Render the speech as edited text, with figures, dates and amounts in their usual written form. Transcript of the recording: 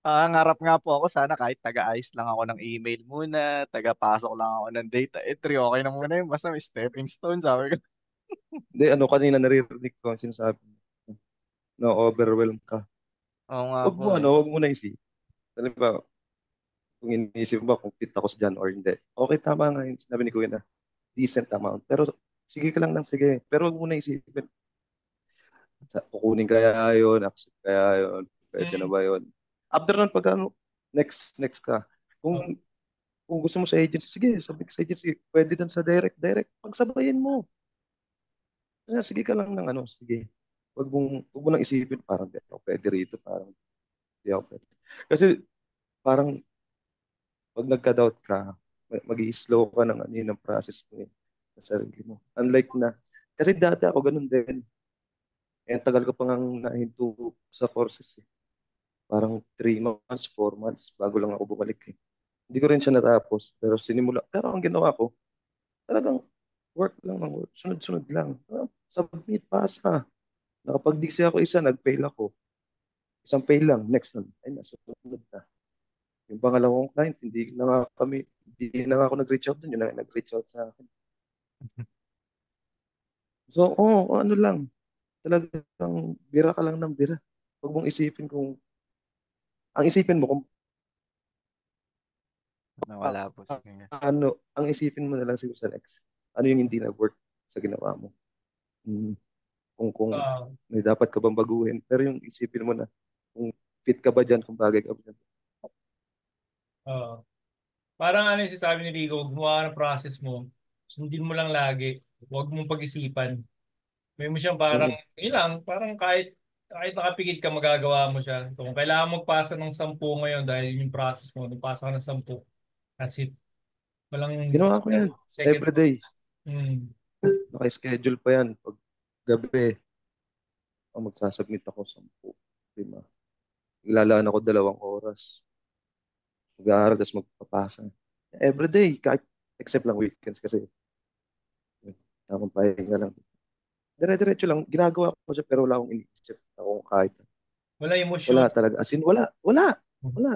Ngarap nga po ako sana kahit taga-ayos lang ako ng email muna, taga-pasok lang ako ng data entry, okay na muna yun. Basta may stepping stone, sabi ko. Hindi, ano, kanina naririnig ko ang sinasabi mo, na overwhelm ka. Oo nga po eh. Wag mo na isip. Alam ba, kung iniisip mo ba kung fit ako sa dyan or hindi. Okay, tama nga yun. Sinabi ni Kuya na decent amount. Pero sige ka lang ng sige. Pero wag mo na isipin. Kukunin kaya yun, accept kaya yun, pwede na Mm. ba yun. After nun, pag ano, next ka. Oh, Kung kung gusto mo sa agency, sige, sabi ka sa agency, pwede din sa direct, pagsabayin mo. Sige ka lang ng ano, sige. Wag mo nang isipin, parang di ako pwede rito, parang di ako pwede. Kasi parang pag nagka-doubt ka, mag-i-slow ka ng ano yun, ng process mo eh, sa sarili mo. Unlike na, kasi dati ako ganun din. Eh, ang tagal ko pa nga nahinto sa courses eh. Parang 3 months, 4 months, bago lang ako bumalik eh. Hindi ko rin siya natapos, pero ang ginawa ko, talagang work lang ng work, sunod-sunod lang. Submit, pasa. Nakapag-DC ako isa, nag-fail ako. Isang fail lang, next nun. Ay, nasunod na. Yung pangalawang client, hindi na nga ako nag-reach out dun, yun na nag-reach out sa akin. So, ano lang, talagang bira ka lang ng bira. Huwag mong isipin ang isipin mo kung Nawala po si Kuya. ang isipin mo na lang siguro sa next. Ano yung hindi nag-work sa ginawa mo? Hmm, kung ah, may dapat ka bang baguhin. Pero yung isipin mo na, kung fit ka ba dyan, kung bagay ka ba dyan. ah. Parang ano yung sinasabi ni Rico, huwag gumawa ng process mo. Sundin mo lang lagi. Huwag mong pag-isipan. May mo siyang parang, Mm. ilang, parang kahit nakapikit ka, magagawa mo siya. So, kung kailangan magpasa ng 10 ngayon dahil yun yung process mo, magpasa ka ng 10. That's it. Walang Ginawa ko yan. second thought. Everyday. Hmm. Naka-schedule pa yan. Pag gabi, magsasubmit ako 10, 5. Ilalaan ako 2 oras. Mag-aaral, tapos magpapasa. Everyday, kahit except lang weekends kasi tamang pahinga lang. Dire-diretso lang. Ginagawa ko siya pero wala akong iniisip na kung kahit. Wala Wala emosyon. talaga. As in, wala. Wala. Wala.